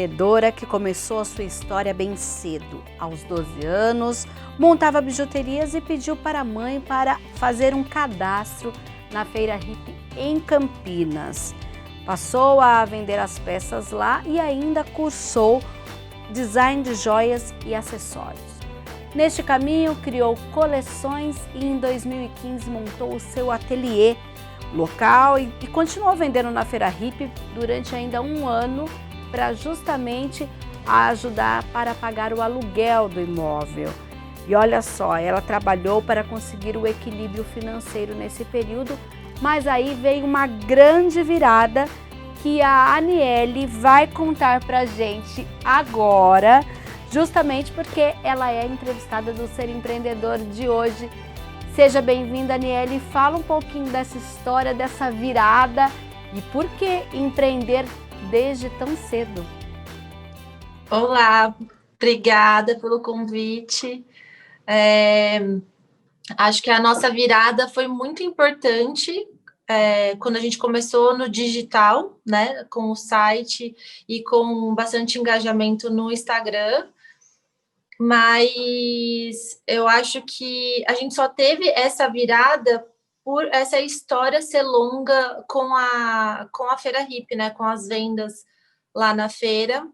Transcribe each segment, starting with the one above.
empreendedora que começou a sua história bem cedo. Aos 12 anos, montava bijuterias e pediu para a mãe para fazer um cadastro na Feira Hippie em Campinas. Passou a vender as peças lá e ainda cursou design de joias e acessórios. Neste caminho, criou coleções e em 2015 montou o seu ateliê local e continuou vendendo na Feira Hippie durante ainda um ano para justamente ajudar para pagar o aluguel do imóvel. E olha só, ela trabalhou para conseguir o equilíbrio financeiro nesse período, mas aí veio uma grande virada que a Aniele vai contar para a gente agora, justamente porque ela é a entrevistada do Ser Empreendedor de hoje. Seja bem-vinda, Aniele, fala um pouquinho dessa história, dessa virada e por que empreender desde tão cedo. Olá, obrigada pelo convite. Acho que a nossa virada foi muito importante quando a gente começou no digital, né, com o site e com bastante engajamento no Instagram. Mas eu acho que a gente só teve essa virada por essa história ser longa com a Feira Hippie, né, com as vendas lá na feira.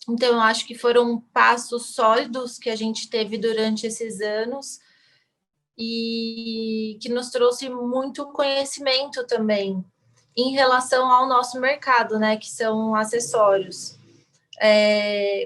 Então, eu acho que foram passos sólidos que a gente teve durante esses anos e que nos trouxe muito conhecimento também em relação ao nosso mercado, né, que são acessórios.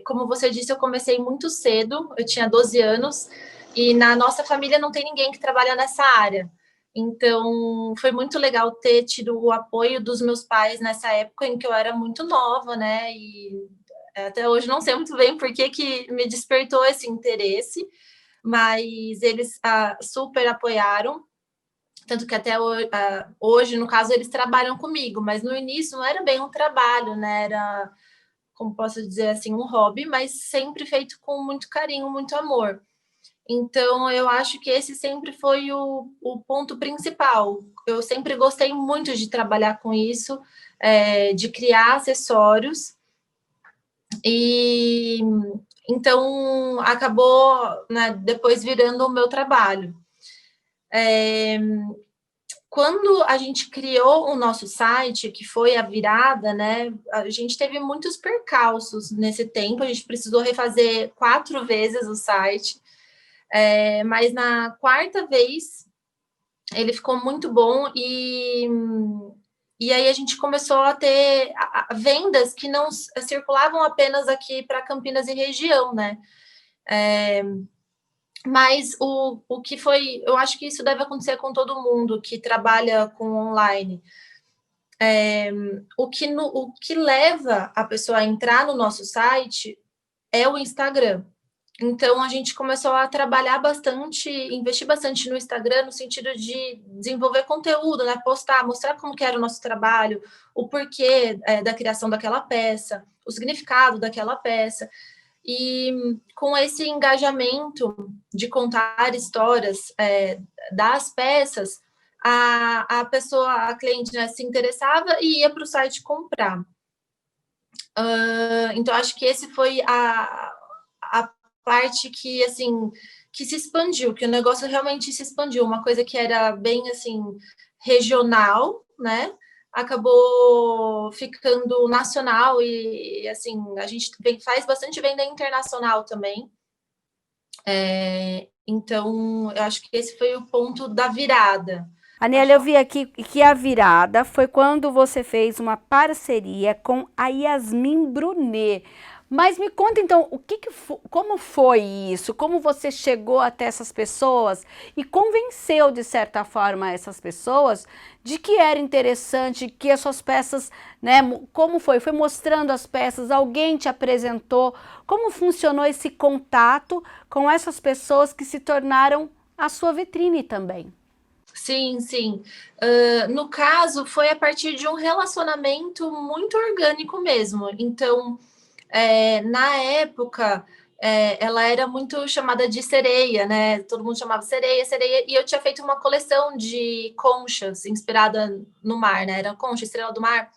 Como você disse, eu comecei muito cedo, eu tinha 12 anos, e na nossa família não tem ninguém que trabalha nessa área. Então, foi muito legal ter tido o apoio dos meus pais nessa época em que eu era muito nova, né, e até hoje não sei muito bem por que me despertou esse interesse, mas eles super apoiaram, tanto que até hoje, no caso, eles trabalham comigo, mas no início não era bem um trabalho, né, era, como posso dizer assim, um hobby, mas sempre feito com muito carinho, muito amor. Então, eu acho que esse sempre foi o ponto principal. Eu sempre gostei muito de trabalhar com isso, de criar acessórios, e então acabou, né, depois virando o meu trabalho. Quando a gente criou o nosso site, que foi a virada, né, a gente teve muitos percalços nesse tempo, a gente precisou refazer 4 vezes o site, mas na quarta vez ele ficou muito bom e aí a gente começou a ter vendas que não circulavam apenas aqui para Campinas e região, né? Mas o que foi, eu acho que isso deve acontecer com todo mundo que trabalha com online. O que leva a pessoa a entrar no nosso site é o Instagram. Então, a gente começou a trabalhar bastante, investir bastante no Instagram, no sentido de desenvolver conteúdo, né? Postar, mostrar como que era o nosso trabalho, o porquê da criação daquela peça, o significado daquela peça. E com esse engajamento de contar histórias das peças, a pessoa, a cliente, né, se interessava e ia para o site comprar. Então, acho que esse foi a parte que, assim, que se expandiu, que o negócio realmente se expandiu. Uma coisa que era bem, assim, regional, né? Acabou ficando nacional e, assim, a gente faz bastante venda internacional também. Então, eu acho que esse foi o ponto da virada. Aniele, eu vi aqui que a virada foi quando você fez uma parceria com a Yasmin Brunet. Mas me conta então, como foi isso? Como você chegou até essas pessoas e convenceu, de certa forma, essas pessoas de que era interessante, que as suas peças, né? Como foi? Foi mostrando as peças, alguém te apresentou? Como funcionou esse contato com essas pessoas que se tornaram a sua vitrine também? Sim, sim. No caso, foi a partir de um relacionamento muito orgânico mesmo. Então, na época, ela era muito chamada de sereia, né? Todo mundo chamava sereia, sereia. E eu tinha feito uma coleção de conchas inspirada no mar, né? Era concha, estrela do mar.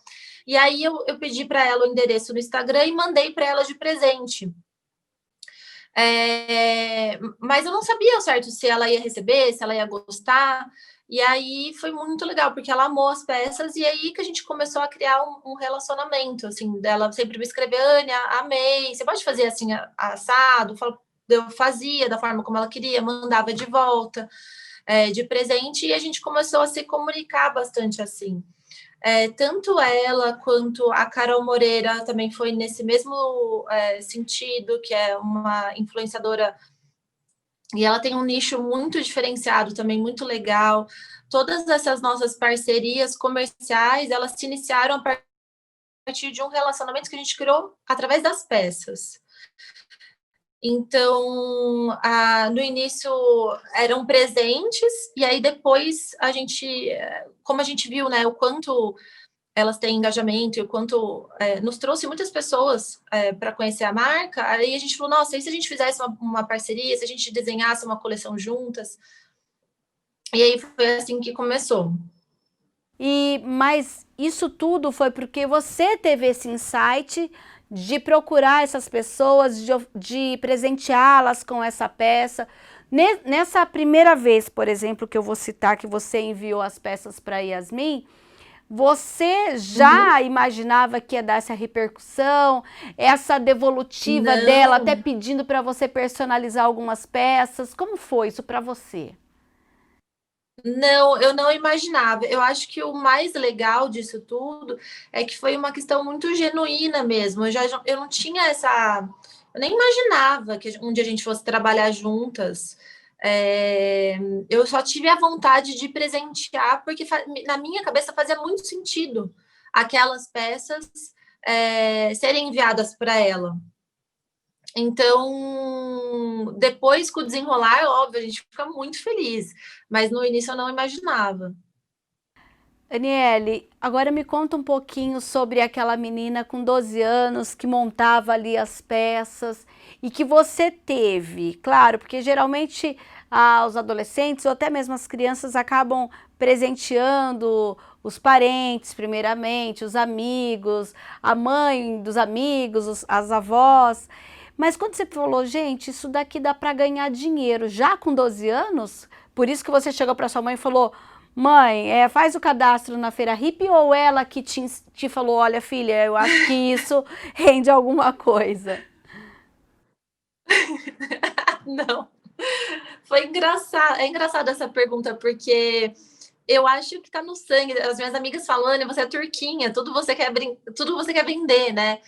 E aí eu pedi para ela o endereço no Instagram e mandei para ela de presente. Mas eu não sabia ao certo se ela ia receber, se ela ia gostar. E aí foi muito legal, porque ela amou as peças, e aí que a gente começou a criar um relacionamento, assim, dela sempre me escrever, Ania, amei, você pode fazer assim, assado? Eu fazia da forma como ela queria, mandava de volta, de presente, e a gente começou a se comunicar bastante assim. Tanto ela quanto a Carol Moreira também foi nesse mesmo sentido, que é uma influenciadora, e ela tem um nicho muito diferenciado também, muito legal. Todas essas nossas parcerias comerciais, elas se iniciaram a partir de um relacionamento que a gente criou através das peças. Então, no início eram presentes, e aí depois a gente, como a gente viu, né, o quanto elas têm engajamento e o quanto nos trouxe muitas pessoas para conhecer a marca, aí a gente falou, nossa, e se a gente fizesse uma parceria, se a gente desenhasse uma coleção juntas? E aí foi assim que começou. Mas isso tudo foi porque você teve esse insight de procurar essas pessoas, de presenteá-las com essa peça. Nessa primeira vez, por exemplo, que eu vou citar, que você enviou as peças para Yasmin, você já imaginava que ia dar essa repercussão, essa devolutiva dela, até pedindo para você personalizar algumas peças? Como foi isso para você? Não, eu não imaginava. Eu acho que o mais legal disso tudo é que foi uma questão muito genuína mesmo. Eu não tinha essa. Eu nem imaginava que um dia a gente fosse trabalhar juntas. Eu só tive a vontade de presentear, porque na minha cabeça fazia muito sentido aquelas peças serem enviadas para ela. Então, depois com o desenrolar, óbvio, a gente fica muito feliz, mas no início eu não imaginava. Aniele, agora me conta um pouquinho sobre aquela menina com 12 anos que montava ali as peças e que você teve, claro, porque geralmente os adolescentes ou até mesmo as crianças acabam presenteando os parentes, primeiramente, os amigos, a mãe dos amigos, as avós. Mas quando você falou, gente, isso daqui dá para ganhar dinheiro já com 12 anos? Por isso que você chegou para sua mãe e falou: mãe, faz o cadastro na Feira Hippie, ou ela que te falou, olha filha, eu acho que isso rende alguma coisa? Não, foi engraçado. É engraçado essa pergunta, porque eu acho que tá no sangue. As minhas amigas falando, você é turquinha, tudo você quer vender, né?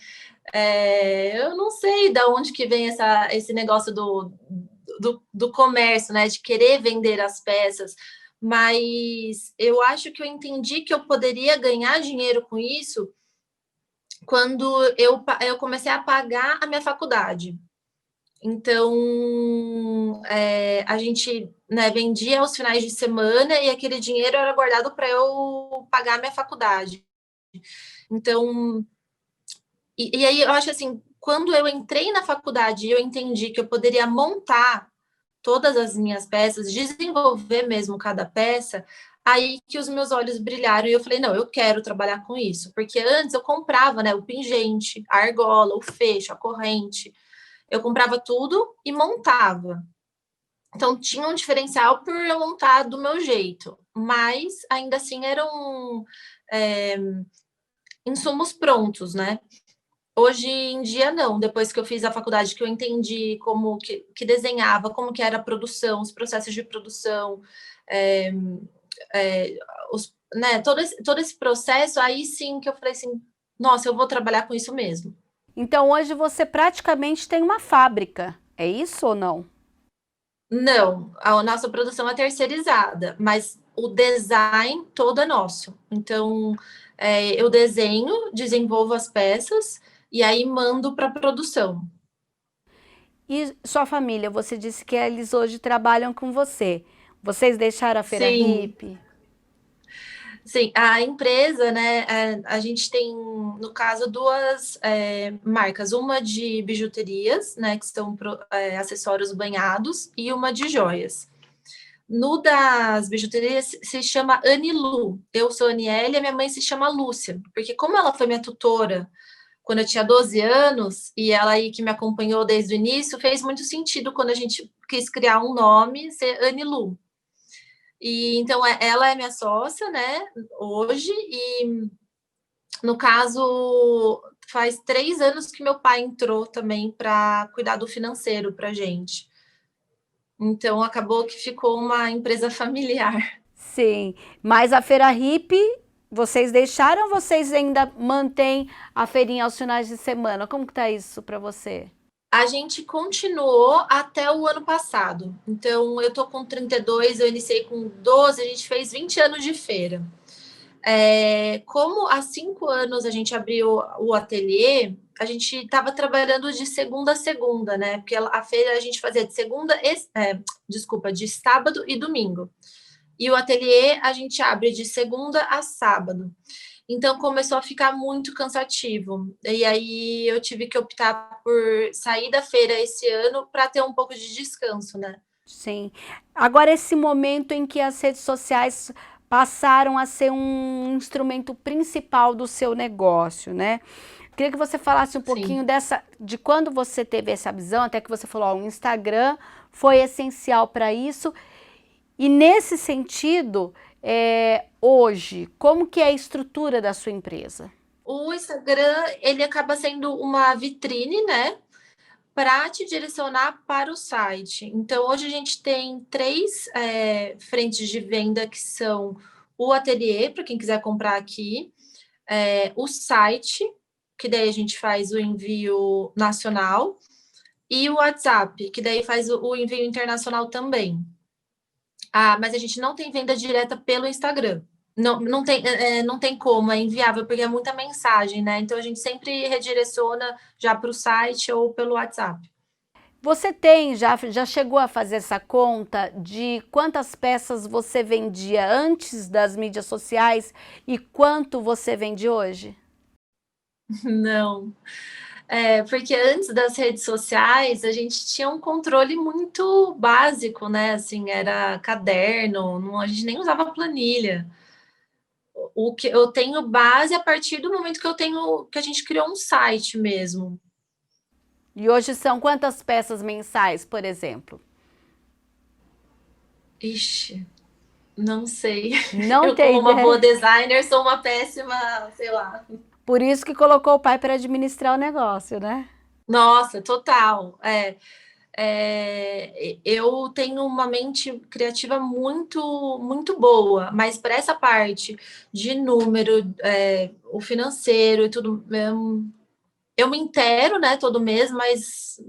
Eu não sei de onde que vem esse negócio do comércio, né? De querer vender as peças, mas eu acho que eu entendi que eu poderia ganhar dinheiro com isso quando eu comecei a pagar a minha faculdade. Então, a gente, né, vendia aos finais de semana e aquele dinheiro era guardado para eu pagar a minha faculdade. Então, e aí eu acho assim, quando eu entrei na faculdade e eu entendi que eu poderia montar todas as minhas peças, desenvolver mesmo cada peça, aí que os meus olhos brilharam e eu falei, não, eu quero trabalhar com isso, porque antes eu comprava, né, o pingente, a argola, o fecho, a corrente, eu comprava tudo e montava. Então tinha um diferencial por eu montar do meu jeito, mas ainda assim eram insumos prontos, né? Hoje em dia, não. Depois que eu fiz a faculdade, que eu entendi como que desenhava, como que era a produção, os processos de produção, é, né, todo esse processo, aí sim que eu falei assim, nossa, eu vou trabalhar com isso mesmo. Então hoje você praticamente tem uma fábrica, é isso ou não? Não, a nossa produção é terceirizada, mas o design todo é nosso. Então, eu desenho, desenvolvo as peças e aí mando para produção. E sua família, você disse que eles hoje trabalham com você. Vocês deixaram a Feira Sim, Hippie? sim. A empresa, né? A gente tem, no caso, duas marcas. Uma de bijuterias, né? Que são acessórios banhados, e uma de joias. No das bijuterias se chama Anilu. Eu sou Aniele e a minha mãe se chama Lúcia, porque como ela foi minha tutora quando eu tinha 12 anos, e ela aí que me acompanhou desde o início, fez muito sentido quando a gente quis criar um nome, ser Anilu. E então ela é minha sócia, né, hoje, e no caso faz 3 anos que meu pai entrou também para cuidar do financeiro para gente. Então acabou que ficou uma empresa familiar. Sim, mas a Feira Hippie, vocês deixaram ou vocês ainda mantêm a feirinha aos finais de semana? Como que tá isso para você? A gente continuou até o ano passado. Então, eu tô com 32, eu iniciei com 12, a gente fez 20 anos de feira. Como há 5 anos a gente abriu o ateliê, a gente estava trabalhando de segunda a segunda, né? Porque a feira a gente fazia de de sábado e domingo. E o ateliê a gente abre de segunda a sábado. Então começou a ficar muito cansativo. E aí eu tive que optar por sair da feira esse ano para ter um pouco de descanso, né? Sim. Agora, esse momento em que as redes sociais passaram a ser um instrumento principal do seu negócio, né? Queria que você falasse um pouquinho Sim. de quando você teve essa visão, até que você falou, ó, o Instagram foi essencial para isso. E nesse sentido, hoje, como que é a estrutura da sua empresa? O Instagram, ele acaba sendo uma vitrine, né? Para te direcionar para o site. Então, hoje a gente tem três frentes de venda que são o ateliê, para quem quiser comprar aqui, o site, que daí a gente faz o envio nacional, e o WhatsApp, que daí faz o envio internacional também. Ah, mas a gente não tem venda direta pelo Instagram. Não, não tem como, é inviável, porque é muita mensagem, né? Então a gente sempre redireciona já para o site ou pelo WhatsApp. Você já chegou a fazer essa conta de quantas peças você vendia antes das mídias sociais e quanto você vende hoje? Não. Porque antes das redes sociais, a gente tinha um controle muito básico, né? Assim, era caderno, a gente nem usava planilha. O que eu tenho base a partir do momento que a gente criou um site mesmo. E hoje são quantas peças mensais, por exemplo? Ixi, não sei. Não Eu, tem como uma boa ideia. designer, sou uma péssima, sei lá. Por isso que colocou o pai para administrar o negócio, né? Nossa, total. Eu tenho uma mente criativa muito, muito boa, mas para essa parte de número, o financeiro e tudo, eu me intero, né, todo mês, mas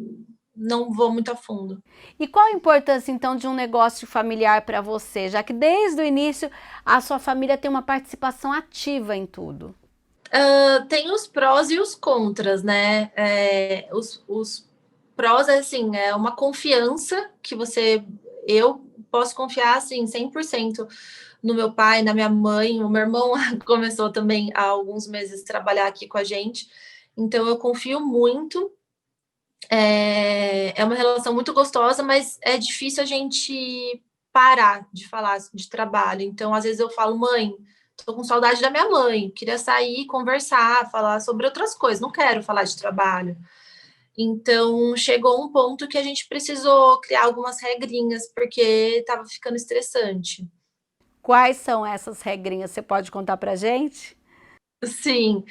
não vou muito a fundo. E qual a importância, então, de um negócio familiar para você, já que desde o início a sua família tem uma participação ativa em tudo? Tem os prós e os contras, né? Os prós é assim, é uma confiança que eu posso confiar assim 100% no meu pai, na minha mãe. O meu irmão começou também há alguns meses a trabalhar aqui com a gente, então eu confio muito. É uma relação muito gostosa, mas é difícil a gente parar de falar de trabalho. Então, às vezes eu falo, mãe, tô com saudade da minha mãe, queria sair, conversar, falar sobre outras coisas, não quero falar de trabalho. Então, chegou um ponto que a gente precisou criar algumas regrinhas, porque estava ficando estressante. Quais são essas regrinhas? Você pode contar para gente? Sim,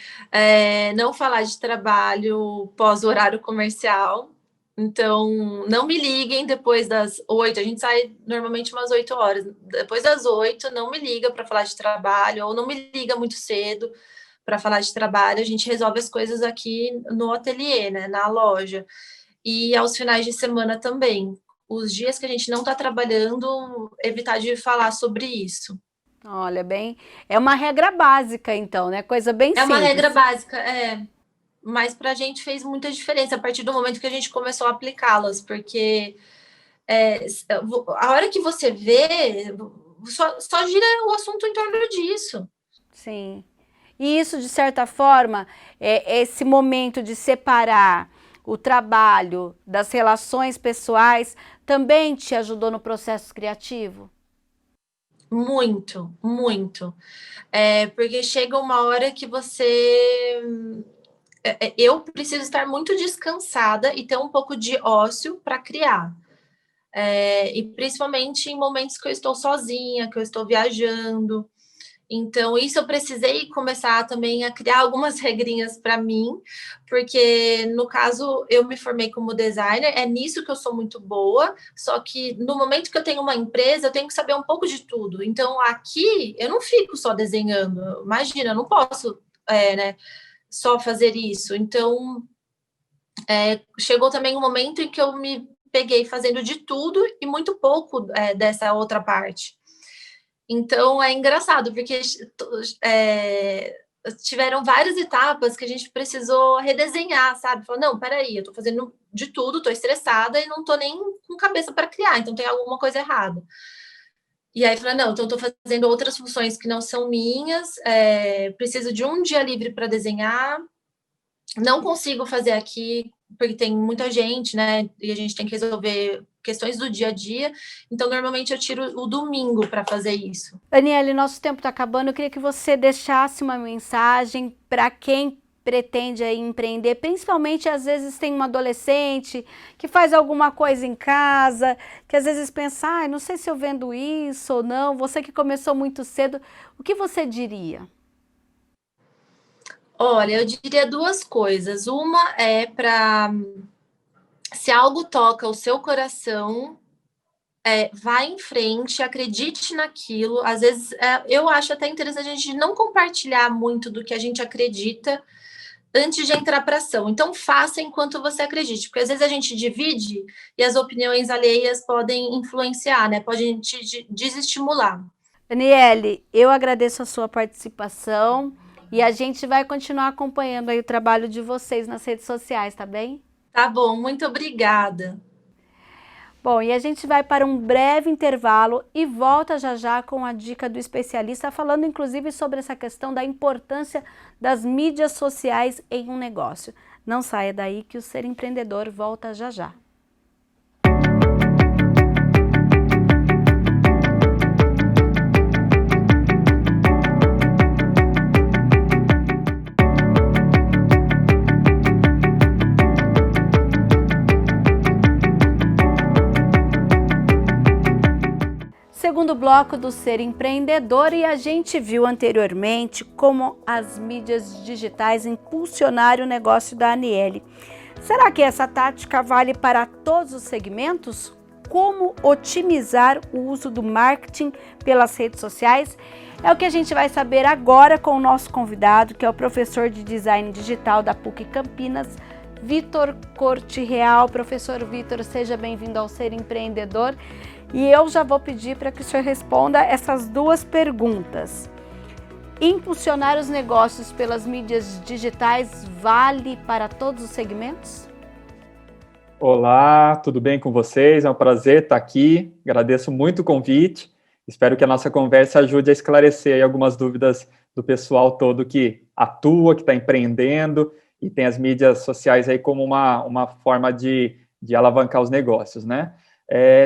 não falar de trabalho pós-horário comercial. Então, não me liguem depois das 8. A gente sai normalmente umas 8 horas. Depois das 8, não me liga para falar de trabalho, ou não me liga muito cedo para falar de trabalho. A gente resolve as coisas aqui no ateliê, né, na loja. E aos finais de semana também. Os dias que a gente não está trabalhando, evitar de falar sobre isso. Olha, é uma regra básica, então, né? Coisa bem É uma regra simples. básica, mas para a gente fez muita diferença a partir do momento que a gente começou a aplicá-las, porque a hora que você vê, só gira o assunto em torno disso. Sim. E isso, de certa forma, esse momento de separar o trabalho das relações pessoais também te ajudou no processo criativo? Muito, muito. Porque chega uma hora que você eu preciso estar muito descansada e ter um pouco de ócio para criar. E principalmente em momentos que eu estou sozinha, que eu estou viajando. Então, isso eu precisei começar também a criar algumas regrinhas para mim, porque no caso eu me formei como designer, é nisso que eu sou muito boa, só que no momento que eu tenho uma empresa, eu tenho que saber um pouco de tudo. Então, aqui eu não fico só desenhando, imagina, eu não posso, né, só fazer isso. Então, chegou também um momento em que eu me peguei fazendo de tudo e muito pouco dessa outra parte. Então é engraçado, porque tiveram várias etapas que a gente precisou redesenhar, sabe? Falou, não, peraí, eu tô fazendo de tudo, tô estressada e não tô nem com cabeça para criar, então tem alguma coisa errada. E aí falei, não, então estou fazendo outras funções que não são minhas, preciso de um dia livre para desenhar, não consigo fazer aqui, porque tem muita gente, né? E a gente tem que resolver questões do dia a dia. Então, normalmente eu tiro o domingo para fazer isso. Aniele, nosso tempo está acabando. Eu queria que você deixasse uma mensagem para quem pretende aí empreender, principalmente às vezes tem uma adolescente que faz alguma coisa em casa, que às vezes pensa, não sei se eu vendo isso ou não. Você que começou muito cedo, o que você diria? Olha, eu diria duas coisas. Uma é para, se algo toca o seu coração, vá em frente, acredite naquilo. Às vezes, eu acho até interessante a gente não compartilhar muito do que a gente acredita antes de entrar para ação. Então, faça enquanto você acredite, porque às vezes a gente divide e as opiniões alheias podem influenciar, né? Podem te desestimular. Aniele, eu agradeço a sua participação e a gente vai continuar acompanhando aí o trabalho de vocês nas redes sociais, tá bem? Tá bom, muito obrigada. Bom, e a gente vai para um breve intervalo e volta já já com a dica do especialista, falando inclusive sobre essa questão da importância das mídias sociais em um negócio. Não saia daí que o Ser Empreendedor volta já já. Segundo bloco do Ser Empreendedor, e a gente viu anteriormente como as mídias digitais impulsionaram o negócio da Aniele. Será que essa tática vale para todos os segmentos? Como otimizar o uso do marketing pelas redes sociais? É o que a gente vai saber agora com o nosso convidado, que é o professor de Design Digital da PUC Campinas, Vitor Corte Real. Professor Vitor, seja bem-vindo ao Ser Empreendedor. E eu já vou pedir para que o senhor responda essas duas perguntas. Impulsionar os negócios pelas mídias digitais vale para todos os segmentos? Olá, tudo bem com vocês? É um prazer estar aqui. Agradeço muito o convite. Espero que a nossa conversa ajude a esclarecer aí algumas dúvidas do pessoal todo que atua, que está empreendendo e tem as mídias sociais aí como uma forma de alavancar os negócios, né?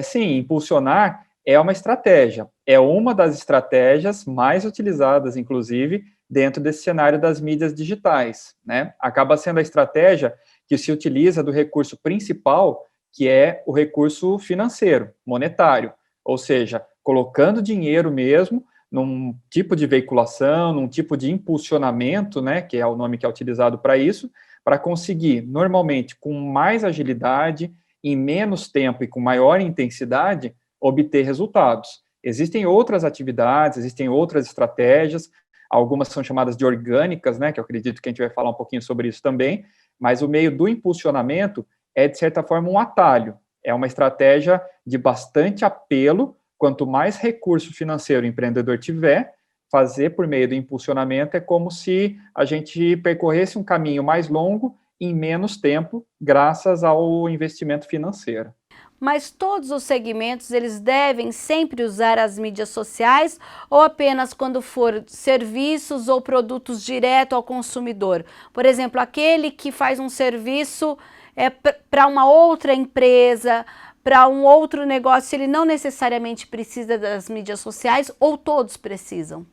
Sim, impulsionar é uma estratégia, é uma das estratégias mais utilizadas, inclusive, dentro desse cenário das mídias digitais, né? Acaba sendo a estratégia que se utiliza do recurso principal, que é o recurso financeiro, monetário, ou seja, colocando dinheiro mesmo num tipo de veiculação, num tipo de impulsionamento, né, que é o nome que é utilizado para isso, para conseguir, normalmente, com mais agilidade, em menos tempo e com maior intensidade, obter resultados. Existem outras atividades, existem outras estratégias, algumas são chamadas de orgânicas, né, que eu acredito que a gente vai falar um pouquinho sobre isso também, mas o meio do impulsionamento é, de certa forma, um atalho, é uma estratégia de bastante apelo. Quanto mais recurso financeiro o empreendedor tiver, fazer por meio do impulsionamento é como se a gente percorresse um caminho mais longo em menos tempo, graças ao investimento financeiro. Mas todos os segmentos, eles devem sempre usar as mídias sociais ou apenas quando for serviços ou produtos direto ao consumidor? Por exemplo, aquele que faz um serviço para uma outra empresa, para um outro negócio, ele não necessariamente precisa das mídias sociais ou todos precisam?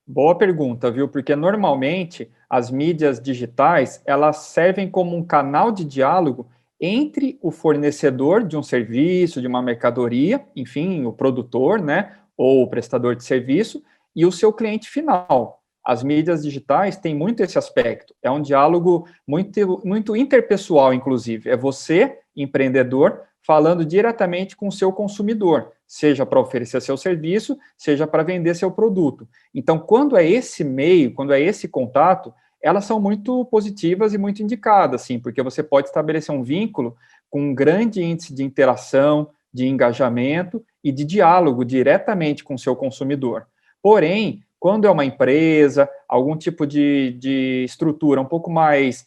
Boa pergunta, viu? Porque normalmente as mídias digitais, elas servem como um canal de diálogo entre o fornecedor de um serviço, de uma mercadoria, enfim, o produtor, né, ou o prestador de serviço, e o seu cliente final. As mídias digitais têm muito esse aspecto. É um diálogo muito interpessoal, inclusive. É você, empreendedor, falando diretamente com o seu consumidor, seja para oferecer seu serviço, seja para vender seu produto. Então, quando é esse meio, quando é esse contato, elas são muito positivas e muito indicadas, sim, porque você pode estabelecer um vínculo com um grande índice de interação, de engajamento e de diálogo diretamente com o seu consumidor. Porém, quando é uma empresa, algum tipo de estrutura um pouco mais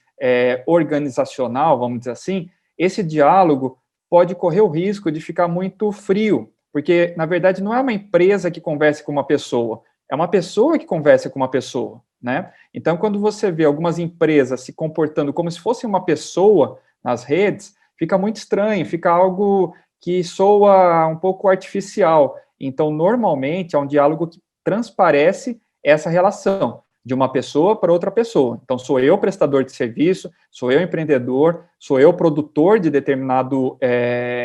organizacional, vamos dizer assim, esse diálogo pode correr o risco de ficar muito frio, porque, na verdade, não é uma empresa que conversa com uma pessoa, é uma pessoa que conversa com uma pessoa, né? Então, quando você vê algumas empresas se comportando como se fosse uma pessoa nas redes, fica muito estranho, fica algo que soa um pouco artificial. Então, normalmente, é um diálogo que transparece essa relação de uma pessoa para outra pessoa. Então, sou eu prestador de serviço, sou eu empreendedor, sou eu produtor de determinado,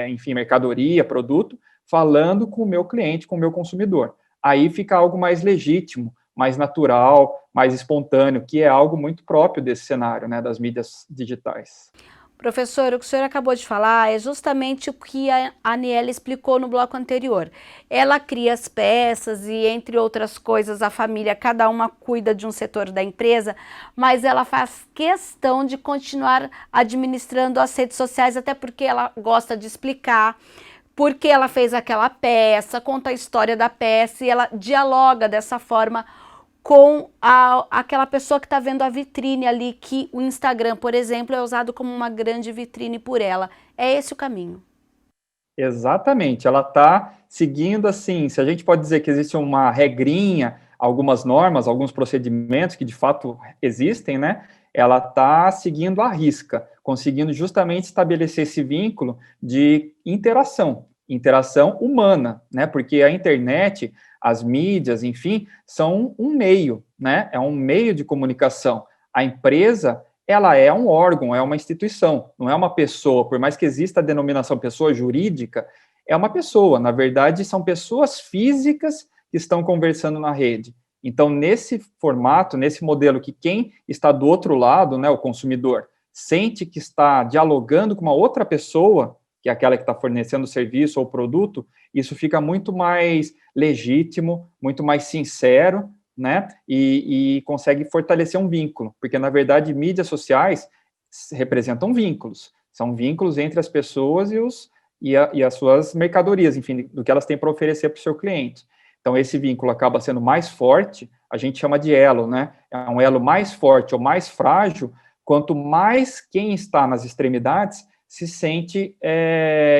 enfim, mercadoria, produto, falando com o meu cliente, com o meu consumidor. Aí fica algo mais legítimo, mais natural, mais espontâneo, que é algo muito próprio desse cenário, né, das mídias digitais. Professor, o que o senhor acabou de falar é justamente o que a Aniele explicou no bloco anterior. Ela cria as peças e, entre outras coisas, a família, cada uma cuida de um setor da empresa, mas ela faz questão de continuar administrando as redes sociais, até porque ela gosta de explicar por que ela fez aquela peça, conta a história da peça e ela dialoga dessa forma com aquela pessoa que está vendo a vitrine ali, que o Instagram, por exemplo, é usado como uma grande vitrine por ela. É esse o caminho. Exatamente, ela está seguindo assim, se a gente pode dizer que existe uma regrinha, algumas normas, alguns procedimentos que de fato existem, né? Ela está seguindo à risca, conseguindo justamente estabelecer esse vínculo de interação humana, né? Porque a internet, as mídias, enfim, são um meio, né? É um meio de comunicação. A empresa, ela é um órgão, é uma instituição, não é uma pessoa, por mais que exista a denominação pessoa jurídica, é uma pessoa, na verdade, são pessoas físicas que estão conversando na rede. Então, nesse formato, nesse modelo que quem está do outro lado, né, o consumidor, sente que está dialogando com uma outra pessoa, que é aquela que está fornecendo o serviço ou produto, isso fica muito mais legítimo, muito mais sincero, né, e consegue fortalecer um vínculo, porque, na verdade, mídias sociais representam vínculos, são vínculos entre as pessoas e as suas mercadorias, enfim, do que elas têm para oferecer para o seu cliente. Então, esse vínculo acaba sendo mais forte, a gente chama de elo, né, é um elo mais forte ou mais frágil, quanto mais quem está nas extremidades se sente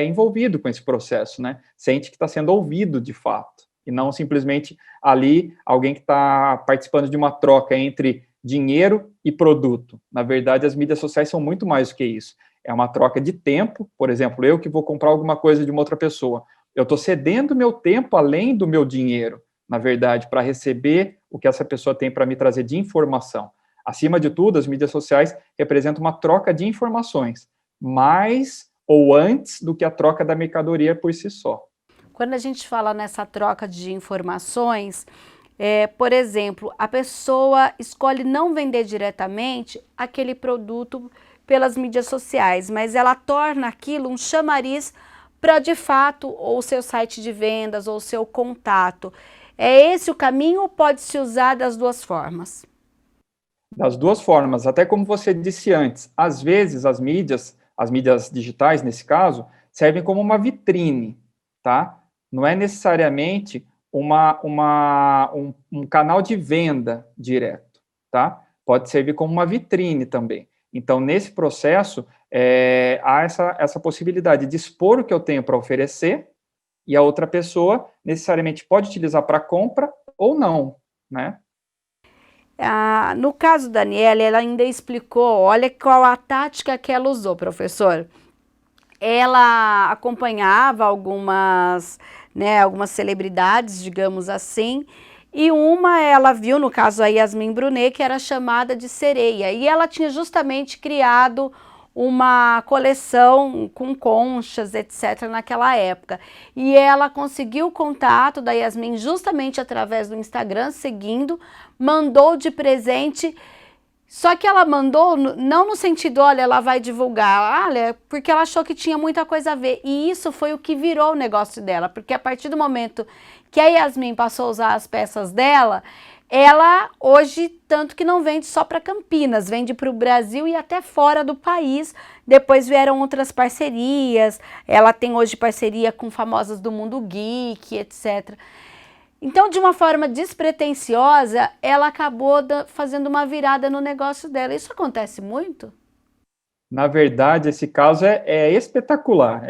envolvido com esse processo, né, sente que está sendo ouvido de fato, e não simplesmente ali alguém que está participando de uma troca entre dinheiro e produto. Na verdade, as mídias sociais são muito mais do que isso. É uma troca de tempo, por exemplo, eu que vou comprar alguma coisa de uma outra pessoa, eu estou cedendo meu tempo além do meu dinheiro, na verdade, para receber o que essa pessoa tem para me trazer de informação. Acima de tudo, as mídias sociais representam uma troca de informações, mais ou antes do que a troca da mercadoria por si só. Quando a gente fala nessa troca de informações, por exemplo, a pessoa escolhe não vender diretamente aquele produto pelas mídias sociais, mas ela torna aquilo um chamariz para, de fato, ou o seu site de vendas ou o seu contato. É esse o caminho ou pode-se usar das duas formas? Das duas formas, até como você disse antes, às vezes as mídias digitais, nesse caso, servem como uma vitrine, tá? Não é necessariamente um canal de venda direto, tá? Pode servir como uma vitrine também. Então, nesse processo, há essa possibilidade de expor o que eu tenho para oferecer e a outra pessoa necessariamente pode utilizar para compra ou não, né? No caso da Aniele, ela ainda explicou, olha qual a tática que ela usou, professor. ela acompanhava algumas, né, algumas celebridades, digamos assim, e uma ela viu, no caso a Yasmin Brunet, que era chamada de sereia, e ela tinha justamente criado uma coleção com conchas, etc, naquela época. E ela conseguiu o contato da Yasmin justamente através do Instagram, seguindo, mandou de presente. Só que ela mandou, não no sentido, olha, ela vai divulgar, olha, porque ela achou que tinha muita coisa a ver. E isso foi o que virou o negócio dela, porque a partir do momento que a Yasmin passou a usar as peças dela, ela hoje, tanto que não vende só para Campinas, vende para o Brasil e até fora do país. Depois vieram outras parcerias, ela tem hoje parceria com famosas do mundo geek, etc. Então, de uma forma despretensiosa, ela acabou fazendo uma virada no negócio dela. Isso acontece muito? Na verdade, esse caso é espetacular,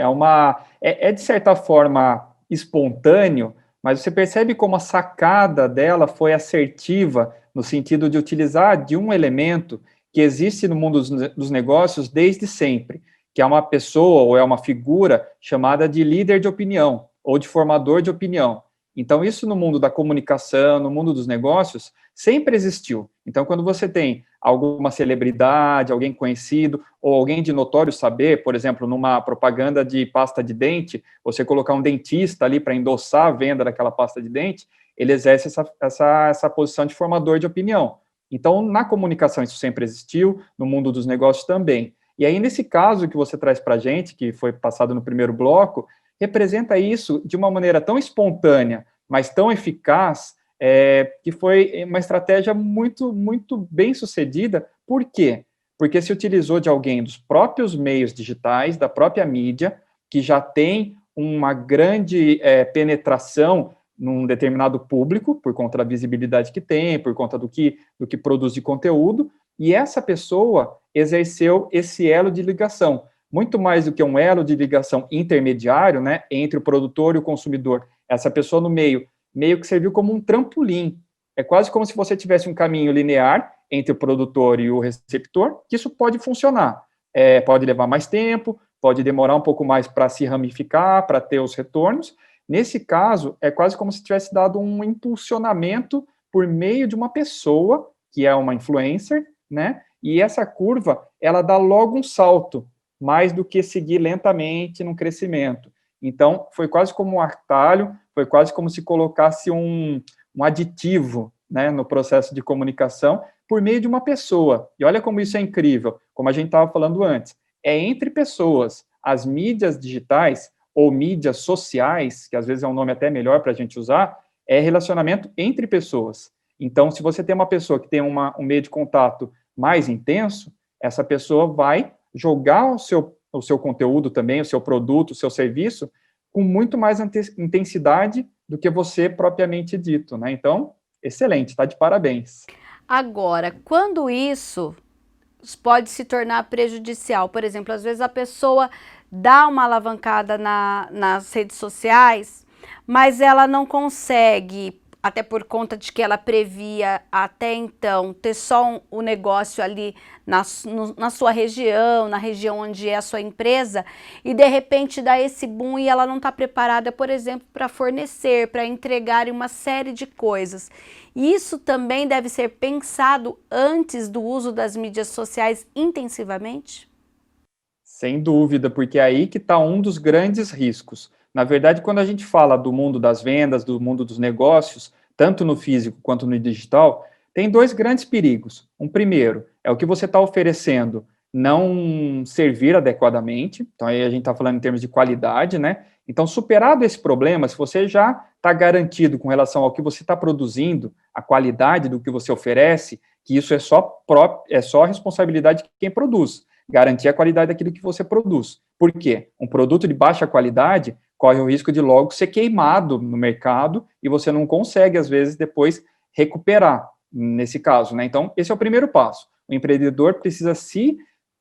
é de certa forma espontâneo, mas você percebe como a sacada dela foi assertiva no sentido de utilizar de um elemento que existe no mundo dos negócios desde sempre, que é uma pessoa ou é uma figura chamada de líder de opinião ou de formador de opinião. Então, isso no mundo da comunicação, no mundo dos negócios, sempre existiu. Então, quando você tem alguma celebridade, alguém conhecido, ou alguém de notório saber, por exemplo, numa propaganda de pasta de dente, você colocar um dentista ali para endossar a venda daquela pasta de dente, ele exerce essa posição de formador de opinião. Então, na comunicação isso sempre existiu, no mundo dos negócios também. E aí, nesse caso que você traz para a gente, que foi passado no primeiro bloco, representa isso de uma maneira tão espontânea, mas tão eficaz, que foi uma estratégia muito, muito bem sucedida. Por quê? Porque se utilizou de alguém dos próprios meios digitais, da própria mídia, que já tem uma grande penetração num determinado público, por conta da visibilidade que tem, por conta do que produz de conteúdo, e essa pessoa exerceu esse elo de ligação, muito mais do que um elo de ligação intermediário, né, entre o produtor e o consumidor. Essa pessoa no meio que serviu como um trampolim. É quase como se você tivesse um caminho linear entre o produtor e o receptor, que isso pode funcionar. Pode levar mais tempo, pode demorar um pouco mais para se ramificar, para ter os retornos. Nesse caso, é quase como se tivesse dado um impulsionamento por meio de uma pessoa, que é uma influencer, né? E essa curva, ela dá logo um salto, mais do que seguir lentamente num crescimento. Então, foi quase como um atalho, foi quase como se colocasse um aditivo, né, no processo de comunicação, por meio de uma pessoa. E olha como isso é incrível, como a gente estava falando antes. É entre pessoas. As mídias digitais, ou mídias sociais, que às vezes é um nome até melhor para a gente usar, é relacionamento entre pessoas. Então, se você tem uma pessoa que tem um meio de contato mais intenso, essa pessoa vai jogar o seu conteúdo também, o seu produto, o seu serviço, com muito mais intensidade do que você propriamente dito, né? Então, excelente, está de parabéns. Agora, quando isso pode se tornar prejudicial, por exemplo, às vezes a pessoa dá uma alavancada nas redes sociais, mas ela não consegue, até por conta de que ela previa até então ter só o negócio ali na sua região, na região onde é a sua empresa, e de repente dá esse boom e ela não está preparada, por exemplo, para fornecer, para entregar uma série de coisas. Isso também deve ser pensado antes do uso das mídias sociais intensivamente? Sem dúvida, porque é aí que está um dos grandes riscos. Na verdade, quando a gente fala do mundo das vendas, do mundo dos negócios, tanto no físico quanto no digital, tem dois grandes perigos. Um primeiro é o que você está oferecendo não servir adequadamente, então aí a gente está falando em termos de qualidade, né? Então, superado esse problema, se você já está garantido com relação ao que você está produzindo, a qualidade do que você oferece, que isso é só responsabilidade de quem produz, garantir a qualidade daquilo que você produz. Por quê? Um produto de baixa qualidade corre o risco de logo ser queimado no mercado e você não consegue, às vezes, depois recuperar, nesse caso, né? Então, esse é o primeiro passo. O empreendedor precisa se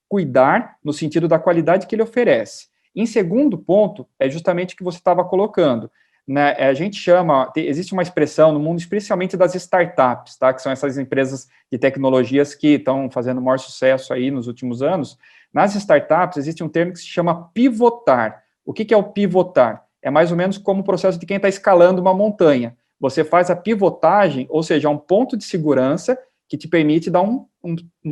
cuidar no sentido da qualidade que ele oferece. Em segundo ponto, é justamente o que você estava colocando, né? A gente chama, existe uma expressão no mundo, especialmente das startups, tá? Que são essas empresas de tecnologias que estão fazendo o maior sucesso aí nos últimos anos, Nas startups, existe um termo que se chama pivotar. O que é o pivotar? É mais ou menos como o processo de quem está escalando uma montanha. Você faz a pivotagem, ou seja, um ponto de segurança que te permite dar um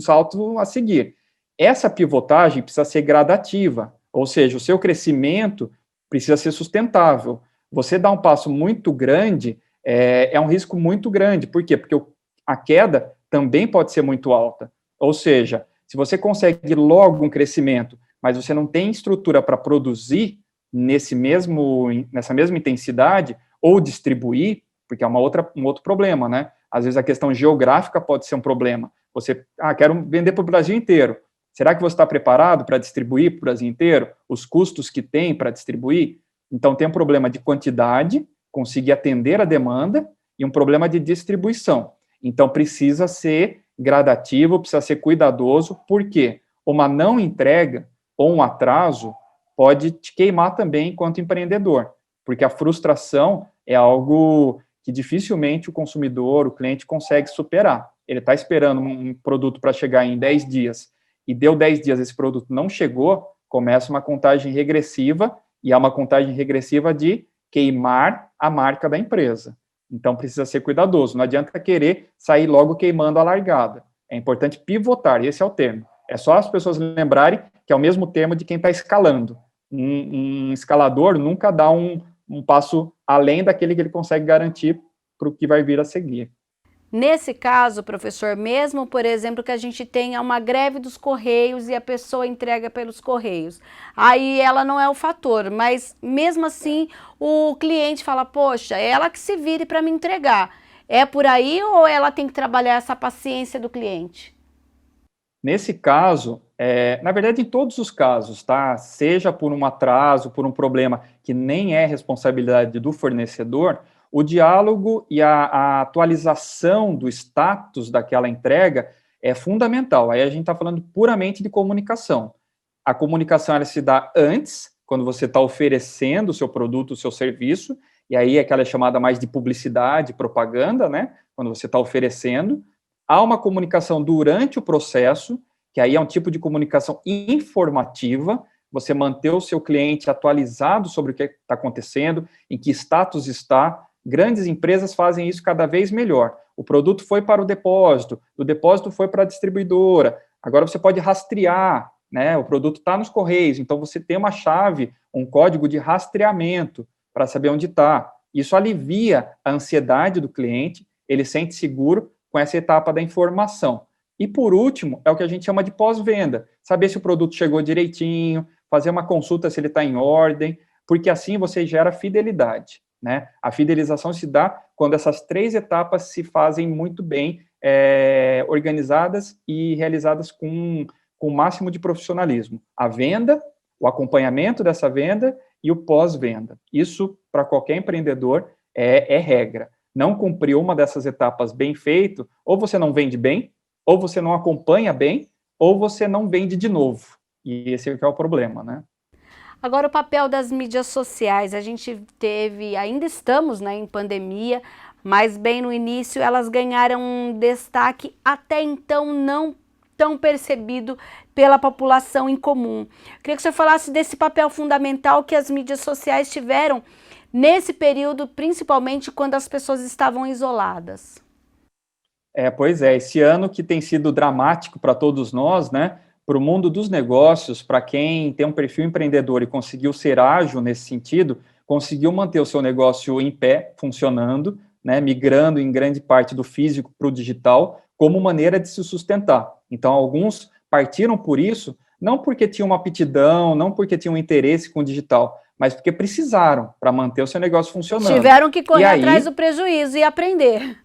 salto a seguir. Essa pivotagem precisa ser gradativa, ou seja, o seu crescimento precisa ser sustentável. Você dar um passo muito grande é um risco muito grande. Por quê? Porque a queda também pode ser muito alta. Ou seja, se você consegue logo um crescimento, mas você não tem estrutura para produzir nessa mesma intensidade, ou distribuir, porque é um outro problema, né? Às vezes a questão geográfica pode ser um problema. Você, quero vender para o Brasil inteiro. Será que você está preparado para distribuir para o Brasil inteiro? Os custos que tem para distribuir? Então, tem um problema de quantidade, conseguir atender a demanda, e um problema de distribuição. Então, precisa ser gradativo, precisa ser cuidadoso, porque uma não entrega ou um atraso pode te queimar também enquanto empreendedor, porque a frustração é algo que dificilmente o consumidor, o cliente, consegue superar. Ele está esperando um produto para chegar em 10 dias, e deu 10 dias, esse produto não chegou, começa uma contagem regressiva, e é uma contagem regressiva de queimar a marca da empresa. Então, precisa ser cuidadoso. Não adianta querer sair logo queimando a largada. É importante pivotar, esse é o termo. É só as pessoas lembrarem que é o mesmo termo de quem está escalando. Um escalador nunca dá um passo além daquele que ele consegue garantir para o que vai vir a seguir. Nesse caso, professor, mesmo, por exemplo, que a gente tenha uma greve dos Correios e a pessoa entrega pelos Correios, aí ela não é o fator, mas mesmo assim o cliente fala, poxa, é ela que se vire para me entregar. É por aí ou ela tem que trabalhar essa paciência do cliente? Nesse caso, na verdade, em todos os casos, tá? Seja por um atraso, por um problema que nem é responsabilidade do fornecedor, o diálogo e a atualização do status daquela entrega é fundamental. Aí a gente está falando puramente de comunicação. A comunicação ela se dá antes, quando você está oferecendo o seu produto, o seu serviço, e aí é aquela chamada mais de publicidade, propaganda, né? Quando você está oferecendo. Há uma comunicação durante o processo, que aí é um tipo de comunicação informativa, você manter o seu cliente atualizado sobre o que está acontecendo, em que status está. Grandes empresas fazem isso cada vez melhor. O produto foi para o depósito, do depósito foi para a distribuidora, agora você pode rastrear, né? O produto está nos Correios, então você tem uma chave, um código de rastreamento para saber onde está. Isso alivia a ansiedade do cliente, ele sente seguro com essa etapa da informação. E, por último, é o que a gente chama de pós-venda. Saber se o produto chegou direitinho, fazer uma consulta se ele está em ordem, porque assim você gera fidelidade, né? A fidelização se dá quando essas 3 etapas se fazem muito bem, organizadas e realizadas com o máximo de profissionalismo. A venda, o acompanhamento dessa venda e o pós-venda. Isso, para qualquer empreendedor, é regra. Não cumpriu uma dessas etapas bem feito, ou você não vende bem, ou você não acompanha bem, ou você não vende de novo. E esse é o problema, né? Agora, o papel das mídias sociais, a gente ainda estamos, né, em pandemia, mas bem no início elas ganharam um destaque até então não tão percebido pela população em comum. Queria que você falasse desse papel fundamental que as mídias sociais tiveram nesse período, principalmente quando as pessoas estavam isoladas. Pois é, esse ano que tem sido dramático para todos nós, né? Para o mundo dos negócios, para quem tem um perfil empreendedor e conseguiu ser ágil nesse sentido, conseguiu manter o seu negócio em pé, funcionando, né? Migrando em grande parte do físico para o digital, como maneira de se sustentar. Então, alguns partiram por isso, não porque tinham uma aptidão, não porque tinham interesse com o digital, mas porque precisaram para manter o seu negócio funcionando. Tiveram que correr atrás do prejuízo e aprender.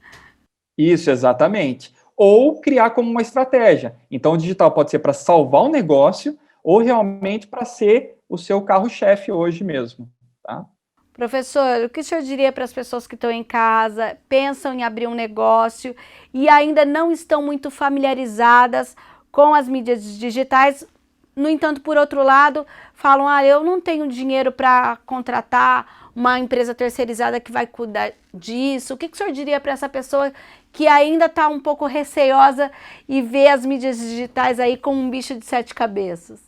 Isso, exatamente. Ou criar como uma estratégia. Então, o digital pode ser para salvar o negócio ou realmente para ser o seu carro-chefe hoje mesmo, tá? Professor, o que o senhor diria para as pessoas que estão em casa, pensam em abrir um negócio e ainda não estão muito familiarizadas com as mídias digitais? No entanto, por outro lado, falam, eu não tenho dinheiro para contratar uma empresa terceirizada que vai cuidar disso. O que o senhor diria para essa pessoa que ainda está um pouco receosa e vê as mídias digitais aí como um bicho de 7 cabeças?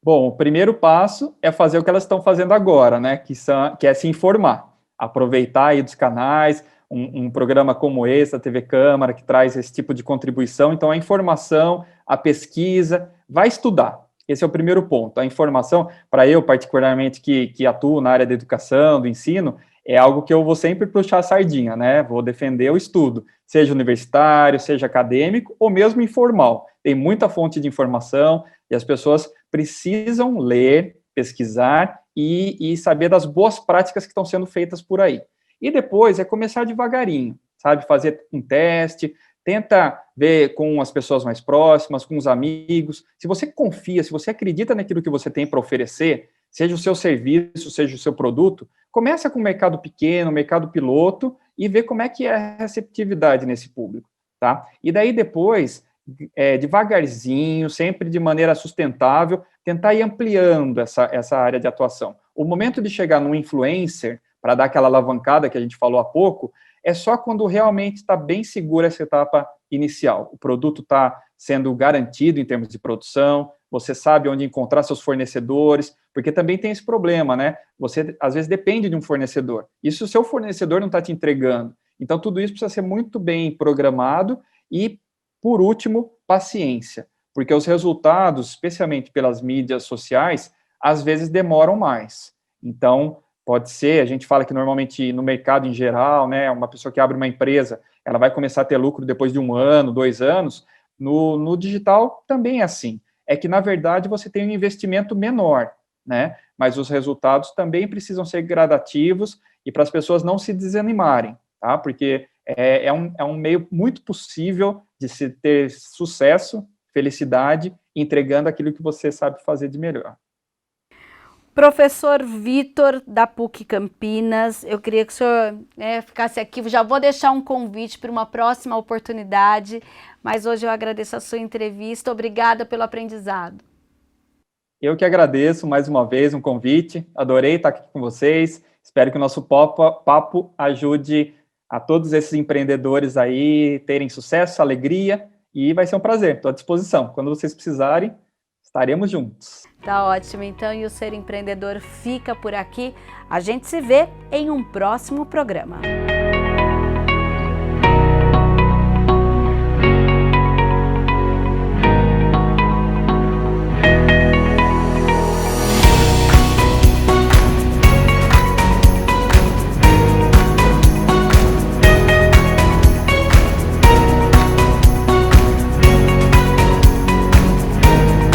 Bom, o primeiro passo é fazer o que elas estão fazendo agora, né? Que é se informar, aproveitar aí dos canais, um programa como esse, da TV Câmara, que traz esse tipo de contribuição. Então, a informação, a pesquisa, vai estudar. Esse é o primeiro ponto. A informação, para eu, particularmente, que atuo na área da educação, do ensino, é algo que eu vou sempre puxar a sardinha, né? Vou defender o estudo, seja universitário, seja acadêmico, ou mesmo informal. Tem muita fonte de informação e as pessoas precisam ler, pesquisar e saber das boas práticas que estão sendo feitas por aí. E depois é começar devagarinho, sabe? Fazer um teste, tenta ver com as pessoas mais próximas, com os amigos. Se você confia, se você acredita naquilo que você tem para oferecer, seja o seu serviço, seja o seu produto, começa com o mercado pequeno, mercado piloto, e vê como é que é a receptividade nesse público, tá? E daí depois, devagarzinho, sempre de maneira sustentável, tentar ir ampliando essa área de atuação. O momento de chegar num influencer, para dar aquela alavancada que a gente falou há pouco, é só quando realmente está bem segura essa etapa inicial. O produto está sendo garantido em termos de produção, você sabe onde encontrar seus fornecedores, porque também tem esse problema, né? Você, às vezes, depende de um fornecedor. E se o seu fornecedor não está te entregando? Então, tudo isso precisa ser muito bem programado e, por último, paciência, porque os resultados, especialmente pelas mídias sociais, às vezes demoram mais. Então, pode ser, a gente fala que normalmente no mercado em geral, né, uma pessoa que abre uma empresa, ela vai começar a ter lucro depois de 1 ano, 2 anos, no digital também é assim. É que, na verdade, você tem um investimento menor, né, mas os resultados também precisam ser gradativos e para as pessoas não se desanimarem, tá, porque é um meio muito possível de se ter sucesso, felicidade, entregando aquilo que você sabe fazer de melhor. Professor Vitor, da PUC Campinas, eu queria que o senhor ficasse aqui. Já vou deixar um convite para uma próxima oportunidade, mas hoje eu agradeço a sua entrevista. Obrigada pelo aprendizado. Eu que agradeço mais uma vez um convite. Adorei estar aqui com vocês. Espero que o nosso papo ajude a todos esses empreendedores aí terem sucesso, alegria, e vai ser um prazer. Estou à disposição. Quando vocês precisarem, estaremos juntos. Tá ótimo, então, e o Ser Empreendedor fica por aqui. A gente se vê em um próximo programa.